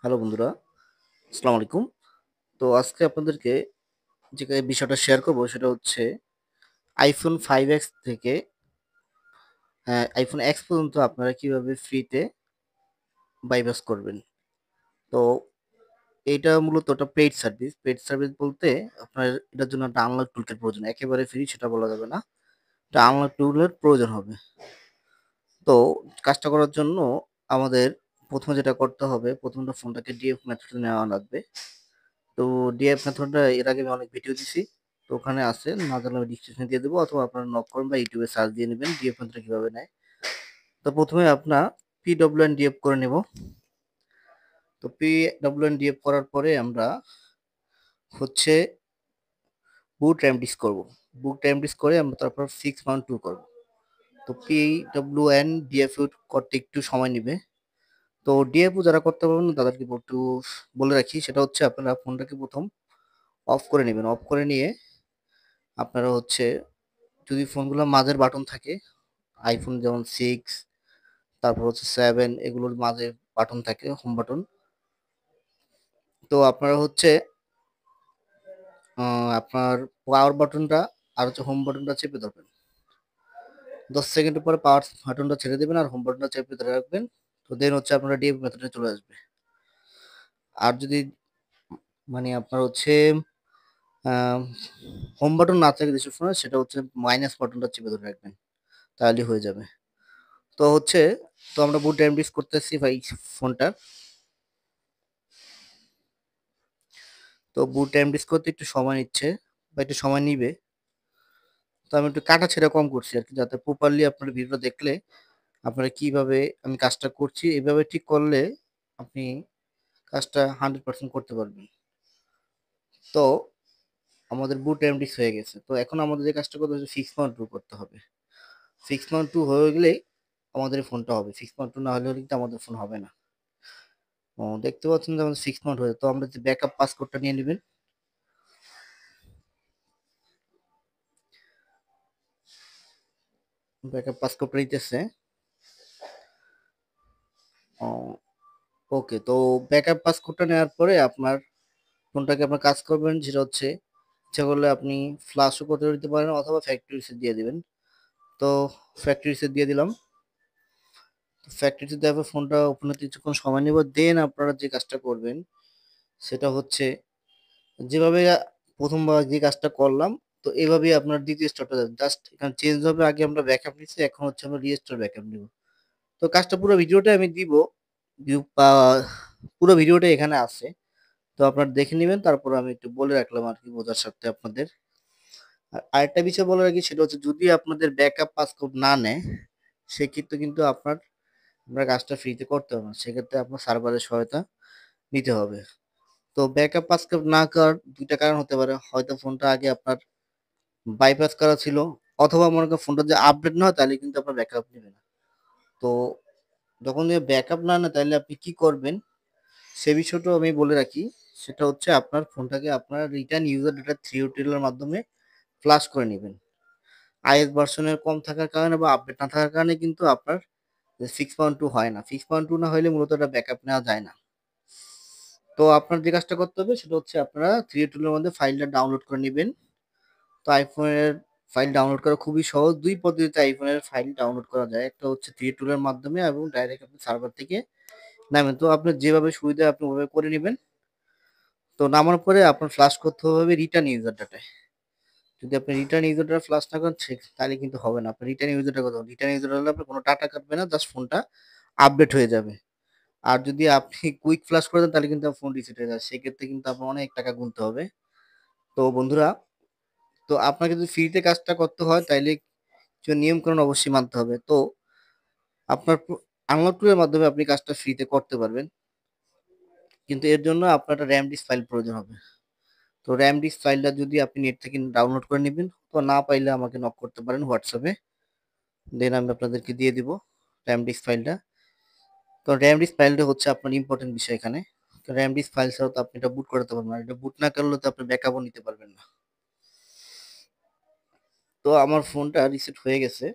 Hello বন্ধুরা, আসসালামু আলাইকুম। তো আজকে আপনাদেরকে যে বিষয়টা শেয়ার করব সেটা হচ্ছে আইফোন 5X থেকে আইফোন X পর্যন্ত আপনারা কিভাবে ফ্রিতে বাইপাস করবেন। তো এটা মূলত একটা পেইড সার্ভিস। পেইড সার্ভিস বলতে আপনার এটার জন্য একটা আনলক টুলকের প্রয়োজন। একেবারে ফ্রি সেটা বলা যাবে না। একটা আনলক টুলের প্রয়োজন হবে। তো কাজটা করার জন্য আমাদের ১ম যেটা করতে হবে, প্রথমত ফোনটাকে ডিএফ মেথডে নেওয়া লাগবে। তো ডিএফ মেথডটা এর আগে আমি অনেক ভিডিও দিছি। তো ওখানে আছে, না জানলে আমি ডিসক্রিপশনে দিয়ে দেবো অথবা আপনারা নক করবেন বা ইউটিউবে সার্চ দিয়ে নেবেন ডিএফ মেথডটা কিভাবে নেয়। তো প্রথমে আপনার পিডব্লিউএন ডিএফ করে নেব। তো পিডব্লিউএন ডিএফ করার পরে আমরা হচ্ছে বুট র্যামডিস করব। বুট র্যামডিস করে আমরা তারপর 6.2 করব। তো পিডব্লিউএন ডিএফ করতে একটু সময় নেবে। তো ডিএফও যারা করতে পারবেন না তাদেরকে একটু বলে রাখি, সেটা হচ্ছে আপনারা ফোনটাকে প্রথম অফ করে নেবেন। অফ করে নিয়ে আপনারা হচ্ছে, যদি ফোনগুলো মাঝের বাটন থাকে, আইফোন যেমন 6, তারপর হচ্ছে 7, এগুলোর মাঝে বাটন থাকে, হোম বাটন। তো আপনারা হচ্ছে আপনার পাওয়ার বাটনটা আর হচ্ছে হোম বাটনটা চেপে ধরবেন। 10 সেকেন্ড পরে পাওয়ার বাটনটা ছেড়ে দেবেন আর হোম বাটনটা চেপে ধরে রাখবেন। তো দেন হচ্ছে আপনারা ডিএফ মেথডে চলে আসবে। আর যদি আপনার হচ্ছে হোম বাটন না থাকে যেসব ফোনে, সেটা হচ্ছে মাইনাস বাটনটা চেপে ধরে রাখবেন, তাহলে হয়ে যাবে। তো হচ্ছে, তো আমরা বুট ড্যামডিস করতেছি ভাই ফোনটা। তো বুট ড্যামডিস করতে একটু সময় নিচ্ছে বা একটু সময় নিবে। তো আমি একটু কাটাছেঁড়া কম করছি আর কি, যাতে প্রপারলি আপনার ভিডিওটা দেখলে আপনারা কিভাবে আমি কাজটা করছি এভাবে ঠিক করলে আপনি কাজটা 100% করতে পারবেন। তো আমাদের বুট ড্যামডিস হয়ে গেছে। তো এখন আমাদের যে কাজটা করতে হচ্ছে 6.2 করতে হবে। 6.2 হয়ে গেলেই আমাদের ফোনটা হবে। 6.2 না হলে কিন্তু আমাদের ফোন হবে না। ও, দেখতে পাচ্ছেন যে আমাদের 6 হয়ে, তো আমরা যে ব্যাকআপ পাসকোডটা নিয়ে নেবেন। ব্যাকআপ পাসকোডটা নিতেছে। ওকে, তো ব্যাকআপ পাসকোডটা নেওয়ার পরে আপনার ফোনটাকে আপনার কাজ করবেন, যেটা হচ্ছে ইচ্ছা করলে আপনি ফ্লাশও করতে দিতে পারেন অথবা ফ্যাক্টরি রিসেট দিয়ে দিবেন। তো ফ্যাক্টরি রিসেট দিয়ে দিলাম। ফ্যাক্টরি রিসেট দেওয়ার পর ফোনটা ওপেন হতে কিছুক্ষণ সময় নেব। দেন আপনারা যে কাজটা করবেন সেটা হচ্ছে, যেভাবে প্রথমবার যে কাজটা করলাম, তো এভাবেই আপনার দ্বিতীয় স্টেপটা জাস্ট এখানে চেঞ্জ হবে। আগে আমরা ব্যাকআপ নিচ্ছি, এখন হচ্ছে আমরা রিস্টোর ব্যাকআপ নিব। তো কাজটা পুরো ভিডিওটা আমি দিব, পুরো ভিডিওটা এখানে আছে। তো আপনারা দেখে নেবেন, তারপর আমি একটু বলে রাখলাম আর কি বোঝার সাথে আপনাদের। আর আরেকটা বিষয় বলে রাখি, সেটা হচ্ছে যদি আপনাদের ব্যাকআপ পাসকোড না নেয়, সেক্ষেত্রে কিন্তু আপনার কাজটা ফ্রিতে করতে হবে না। সেক্ষেত্রে আপনার সার্ভারের সহায়তা নিতে হবে। তো ব্যাকআপ পাসকোড না করার দুইটা কারণ হতে পারে, হয়তো ফোনটা আগে আপনার বাইপাস করা ছিল, অথবা মনে করেন ফোনটা যে আপডেট না হয় তাহলে কিন্তু আপনার ব্যাকআপ নেবে না। তো যখন ব্যাকআপ না নেয় তাহলে আপনি কি করবেন সে বিষয়টাও আমি বলে রাখি। সেটা হচ্ছে আপনার ফোনটাকে আপনার রিটার্ন ইউজার ডেটা 3 এর মাধ্যমে ফ্লাশ করে নেবেন। আইএস ভার্সনের কম থাকার কারণে বা আপডেট না থাকার কারণে কিন্তু আপনার 6.2 হয় না। 6.2 না হলে মূলত এটা ব্যাকআপ নেওয়া যায় না। তো আপনার যে কাজটা করতে হবে সেটা হচ্ছে, আপনারা 3 মধ্যে ফাইলটা ডাউনলোড করে নেবেন। তো আইফোনের ফাইল ডাউনলোড করা খুবই সহজ। দুই পদ্ধতিতে আইফোনের ফাইল ডাউনলোড করা যায়। একটা হচ্ছে 3 মাধ্যমে এবং ডাইরেক্ট আপনি সার্ভার থেকে নামেন। তো আপনার যেভাবে সুবিধা আপনি ওভাবে করে নেবেন। তো নামার পরে আপনার ফ্লাশ করতে হবে রিটার্ন ইউজার ডাটায়। যদি আপনি রিটার্ন ইউজার ডাটা ফ্লাশ না করেন তাহলে কিন্তু হবে না। আপনার রিটার্ন ইউজার ডাটা করতে হবে। রিটার্ন ইউজার হলে আপনার কোনো ডাটা কাটবে না, জাস্ট ফোনটা আপডেট হয়ে যাবে। আর যদি আপনি কুইক ফ্লাশ করে দেন তাহলে কিন্তু ফোন রিসেট হয়ে যায়। সেক্ষেত্রে কিন্তু আপনার অনেক টাকা গুনতে হবে। তো বন্ধুরা, তো আপনাকে যদি ফ্রিতে কাজটা করতে হয় তাইলে কিছু নিয়ম কানুন অবশ্যই মানতে হবে। তো আপনার আনলক টুলের মাধ্যমে আপনি কাজটা ফ্রিতে করতে পারবেন, কিন্তু এর জন্য আপনার একটা র্যাম ডিস্ক ফাইল প্রয়োজন হবে। তো র্যাম ডিস্ক ফাইলটা যদি আপনি নেট থেকে ডাউনলোড করে নেবেন, তো না পাইলে আমাকে নক করতে পারেন হোয়াটসঅ্যাপে, দেন আমি আপনাদেরকে দিয়ে দিব র্যাম ডিস্ক ফাইলটা। তো র্যাম ডিস্ক ফাইলটা হচ্ছে আপনার ইম্পর্টেন্ট বিষয় এখানে। তো র্যাম ডিস্ক ফাইল ছাড়া তো আপনি এটা বুট করাতে পারবেন না। এটা বুট না করলে তো আপনি ব্যাকআপও নিতে পারবেন না। তো আমার ফোনটা রিসেট হয়ে গেছে।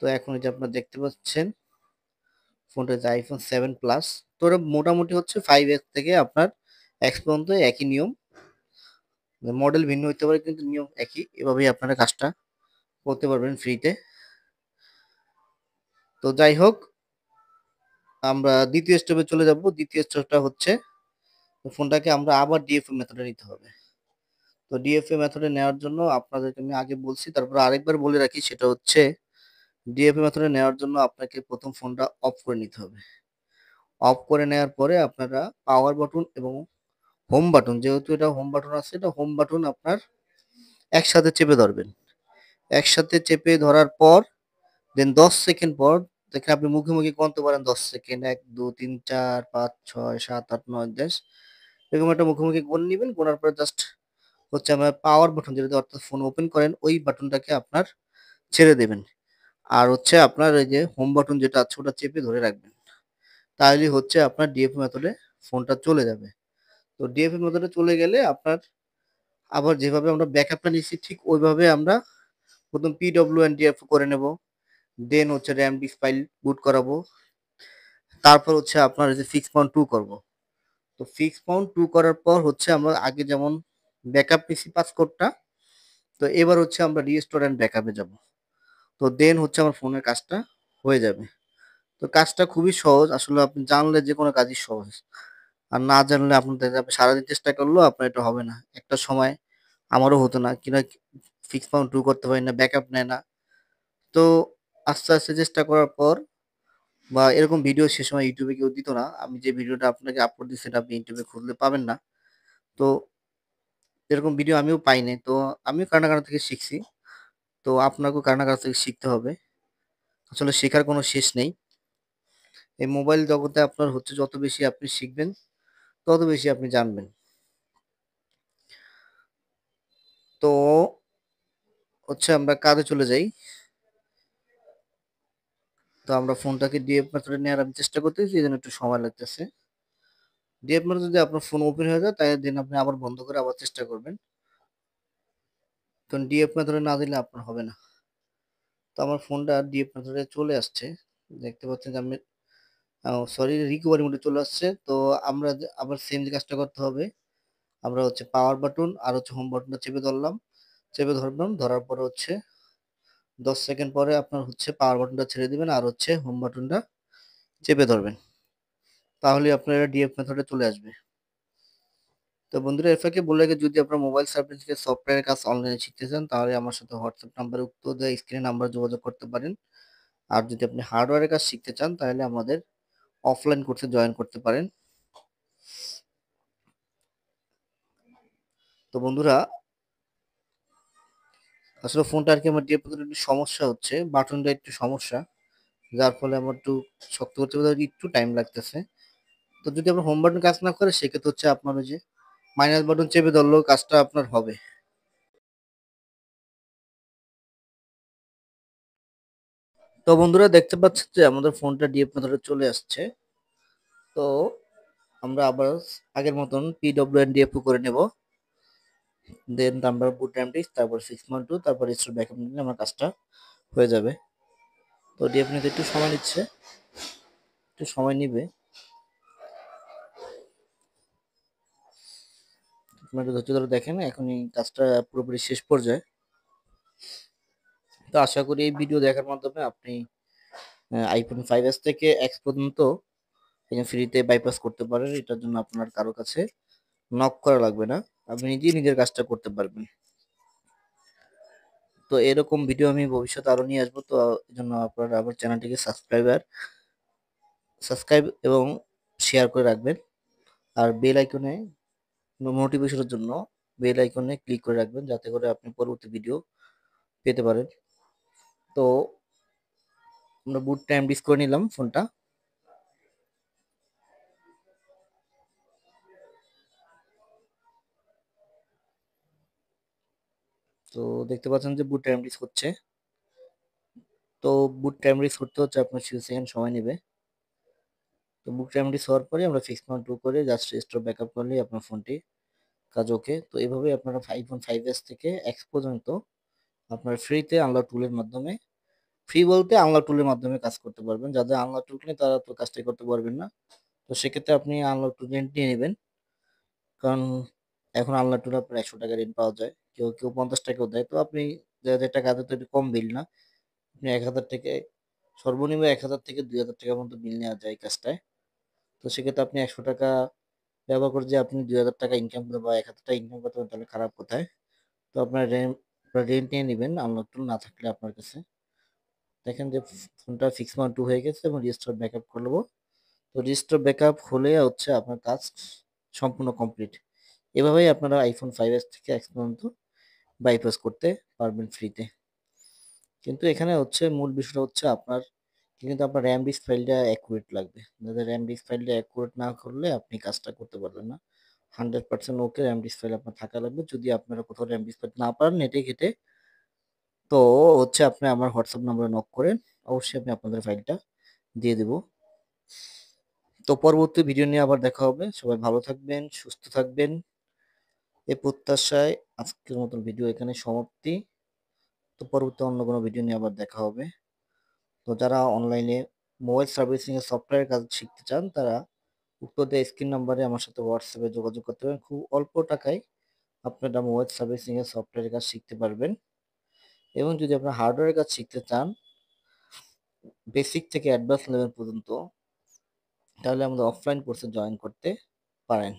তো এখন এই যে আপনারা দেখতে পাচ্ছেন ফোনটা হচ্ছে iPhone 7 প্লাস। তো ওটা মোটামুটি হচ্ছে 5S থেকে আপনার X পর্যন্ত একই নিয়ম। মডেল ভিন্ন হইতে পারে কিন্তু নিয়ম একই। এভাবেই আপনারা কাজটা করতে পারবেন ফ্রিতে। তো যাই হোক, আমরা দ্বিতীয় স্টেপে চলে যাব। দ্বিতীয় স্টেপটা হচ্ছে ফোনটাকে আমরা আবার DFA মেথডে নিতে হবে। তো DFA মেথডে নেওয়ার জন্য আপনাদেরকে আমি আগে বলছি, তারপর আরেকবার বলে রাখি, সেটা হচ্ছে DFA মেথডে নেওয়ার জন্য আপনাকে প্রথম ফোনটা অফ করে নিতে হবে। অফ করে নেওয়ার পরে আপনারা পাওয়ার বাটন এবং হোম বাটন, যেহেতু এটা হোম বাটন আছে, এটা হোম বাটন আপনার একসাথে চেপে ধরবেন। একসাথে চেপে ধরার পর দেন 10 সেকেন্ড পর দেখেন আপনি মুখে মুখে গুনতে পারেন 10 সেকেন্ড, 1 2 3 4 5 6 7 8 9 10 এরকম একটা মুখে গুনে নিবেন। গোনার পরে জাস্ট হচ্ছে আমার পাওয়ার বাটন, যেটা দিয়ে অর্থাৎ ফোন ওপেন করেন, ওই বাটনটাকে আপনার ছেড়ে দেবেন। আর হচ্ছে আপনার ওই যে হোম বাটন যেটা আছে ওটা চেপে ধরে রাখবেন। তাহলেই হচ্ছে আপনার ডিএফএ মেথডে ফোনটা চলে যাবে। তো ডিএফএ মেথডে চলে গেলে আপনার আবার যেভাবে আমরা ব্যাকআপটা নিচ্ছি ঠিক ওইভাবে আমরা প্রথম PWNDF করে নেব। দেন হচ্ছে র্যাম ডিস্ক ফাইল বুট করাবো। তারপর হচ্ছে আপনার এই যে ফিক্স মাউন্ট 2 করব। তো ফিক্স মাউন্ট 2 করার পর হচ্ছে আমরা আগে যেমন ব্যাকআপ নিছি পাসকোডটা, তো এবার হচ্ছে আমরা রিস্টোর এন্ড ব্যাকআপে যাব। তো দেন হচ্ছে আমার ফোনের কাজটা হয়ে যাবে। তো কাজটা খুবই সহজ, আসলে আপনি জানলে যে কোনো কাজই সহজ। আর না জানলে আপনার দেখা যাবে সারাদিন চেষ্টা করলেও আপনার এটা হবে না। একটা সময় আমারও হতো না কিনা, ফিক্স মাউন্ট 2 করতে পারি না, ব্যাকআপ নেয় না। তো আস্তে আস্তে চেষ্টা করার পর বা এরকম ভিডিও সে সময় ইউটিউবে কেউ দিত না। আমি যে ভিডিওটা আপনাকে আপলোড দিচ্ছি এটা আপনি ইউটিউবে খুঁজলে পাবেন না। তো এরকম ভিডিও আমিও পাই নাই। তো আমিও কারো না কারো থেকে শিখছি। তো আপনাকেও কারো না কারো থেকে শিখতে হবে। আসলে শেখার কোনো শেষ নেই। এই মোবাইল জগতে আপনার হচ্ছে যত বেশি আপনি শিখবেন, তত বেশি আপনি জানবেন। তো হচ্ছে আমরা কাজে চলে যাই। তো আমরা ফোনটাকে ডিএফ মেথডে নেওয়ার আমি চেষ্টা করতেছি, এজন্য একটু সময় লাগতেছে। ডিএফ মেথড যদি আপনার ফোন ওপেন হয়ে যায় তাহলে দেন আপনি আবার বন্ধ করে আবার চেষ্টা করবেন। কারণ ডিএফ মেথডে না দিলে আপনার হবে না। তো আমার ফোনটা ডিএফ মেথডে চলে আসছে। দেখতে পাচ্ছেন যে আমি সরি রিকভারি মোডে চলে আসছে। তো আমরা আবার সেম যে কাজটা করতে হবে। আমরা হচ্ছে পাওয়ার বাটন আর হচ্ছে হোম বাটনটা চেপে ধরলাম। চেপে ধরলাম, ধরার পরে হচ্ছে 10 সেকেন্ড পরে আপনার হচ্ছে পাওয়ার বাটনটা ছেড়ে দিবেন আর হচ্ছে হোম বাটনটা চেপে ধরবেন। তাহলে আপনার এটা ডিএফ মেথডে চলে আসবে। তো বন্ধুরা, এর ফাঁকে বলে রাখি, যদি আপনার মোবাইল সার্ভিস থেকে সফটওয়্যারের কাজ অনলাইনে শিখতে চান তাহলে আমার সাথে হোয়াটসঅ্যাপ নাম্বারে উক্ত দেওয়া স্ক্রিনে নাম্বার যোগাযোগ করতে পারেন। আর যদি আপনি হার্ডওয়্যারের কাজ শিখতে চান তাহলে আমাদের অফলাইন কোর্সে জয়েন করতে পারেন। তো বন্ধুরা, আসলে ফোনটা আর কি আমার ডিএফ মেথডে একটু সমস্যা হচ্ছে, বাটনটা একটু সমস্যা, যার ফলে আমার একটু শক্ত করতে করতে একটু টাইম লাগতেছে। তো যদি আপনার হোম বাটন কাজ না করে সেক্ষেত্রে হচ্ছে আপনার ওই যে মাইনাস বাটন চেপে ধরলেও কাজটা আপনার হবে। তো বন্ধুরা, দেখতে পাচ্ছেন যে আমাদের ফোনটা ডিএফ মেথডে চলে আসছে। তো আমরা আবার আগের মতন PWNDF করে নেব। দেন আমরা বুট টাইম ডিস্ক, তারপর 6 2, তারপর রিস্টোর ব্যাকআপ নিলে আমার কাজটা হয়ে যাবে। তো ডিএফ নিতে একটু সময় নিচ্ছে, একটু সময় নিবে। আপনারা একটু ধৈর্য ধরে দেখেন, এখনই কাজটা পুরোপুরি শেষ পর্যায়ে। তো আশা করি এই ভিডিও দেখার মাধ্যমে আপনি iPhone 5s থেকে X পর্যন্ত ফ্রিতে বাইপাস করতে পারেন। এটার জন্য আপনার কারো কাছে নক করা লাগবে না, আপনি নিজেই নিজের কাজটা করতে পারবেন। তো এরকম ভিডিও আমি ভবিষ্যতে আরো নিয়ে আসবো। তো এজন্য আপনারা আমার চ্যানেলটিকে সাবস্ক্রাইব এবং শেয়ার করে রাখবেন। আর বেল আইকনে নোটিফিকেশনের জন্য বেল আইকনে ক্লিক করে রাখবেন, যাতে করে আপনি পরবর্তী ভিডিও পেতে পারেন। তো আমরা বুট টাইম ডিস করে নিলাম ফোনটা। তো দেখতে পাচ্ছেন যে বুট টাইম ডিস হচ্ছে। তো বুট টাইম ডিস করতে হচ্ছে আপনার কিছু সেকেন্ড সময় নেবে। তো বুট টাইম ডিস হওয়ার পরে আমরা ফিক্স মাউন্ট 2 করে জাস্ট রিস্টোর ব্যাকআপ করলেই আপনার ফোনটি কাজ ওকে। তো এভাবে আপনারা iPhone 5s থেকে X পর্যন্ত আপনার ফ্রিতে আনলক টুলের মাধ্যমে ফ্রি বলতে আনলক টুলের মাধ্যমে কাজ করতে পারবেন। যাদের আনলক টুল নেই তারা তো কাজটাই করতে পারবেন না। তো সেক্ষেত্রে আপনি আনলক টুল রেন্ট নিয়ে নিবেন। কারণ এখন আনলক টুল আপনার ৳১০০ রেন্ট পাওয়া যায়। কেউ ৳৫০ দেয়। তো আপনি যে টাকা তো একটু কম বিল না। আপনি ১,০০০ থেকে সর্বনিম্ন ১,০০০ থেকে ৳২,০০০ পর্যন্ত বিল নেওয়া যায় এই কাজটায়। তো সেক্ষেত্রে আপনি ৳১০০ ব্যবহার করে যে আপনি ৳২,০০০ ইনকাম করতে বা ৳১,০০০ ইনকাম করতে পারেন তাহলে খারাপ কোথায়? তো আপনার রেন্ট নিয়ে নিবেন আনলক টুল না থাকলে আপনার কাছে। দেখেন যে ফোনটা 6.2 হয়ে গেছে এবং রিস্টোর ব্যাকআপ করব। তো রিস্টোর ব্যাকআপ হলে হচ্ছে আপনার কাজ সম্পূর্ণ কমপ্লিট। এভাবেই আপনারা iPhone 5s থেকে X পর্যন্ত বাইপাস করতে পারবেন ফ্রিতে। কিন্তু এখানে হচ্ছে মূল বিষয়টা হচ্ছে কিন্তু আপনার RAM disk ফাইলটা অ্যাকুরেট লাগবে। যাদের RAM disk ফাইলটা অ্যাকুরেট না করলে আপনি কাজটা করতে পারবেন না। 100% ওকে RAM disk ফাইল আপনার থাকা লাগবে। যদি আপনারা কোথাও RAM disk ফাইল না পান নেটে ঘেঁটে তো হচ্ছে আপনি আমার হোয়াটসঅ্যাপ নাম্বারে নক করেন। অবশ্যই আমি আপনাদের ফাইলটা দিয়ে দেব। তো পরবর্তী ভিডিও নিয়ে আবার দেখা হবে। সবাই ভালো থাকবেন, সুস্থ থাকবেন। এ প্রত্যাশায় আজকের মতন ভিডিও এখানে সমাপ্তি। তো পরবর্তী অন্য কোনো ভিডিও নিয়ে আবার দেখা হবে। তো যারা অনলাইনে মোবাইল সার্ভিসিং এর সফটওয়্যার কাজ শিখতে চান তারা উক্ত দেওয়া স্ক্রিন নাম্বারে আমার সাথে হোয়াটসঅ্যাপে যোগাযোগ করতে পারেন। খুব অল্প টাকায় আপনারা মোবাইল সার্ভিসিং এর সফটওয়্যারের কাজ শিখতে পারবেন। এবং যদি আপনারা হার্ডওয়্যারের কাজ শিখতে চান বেসিক থেকে অ্যাডভান্স লেভেল পর্যন্ত তাহলে আমাদের অফলাইন কোর্সে জয়েন করতে পারেন।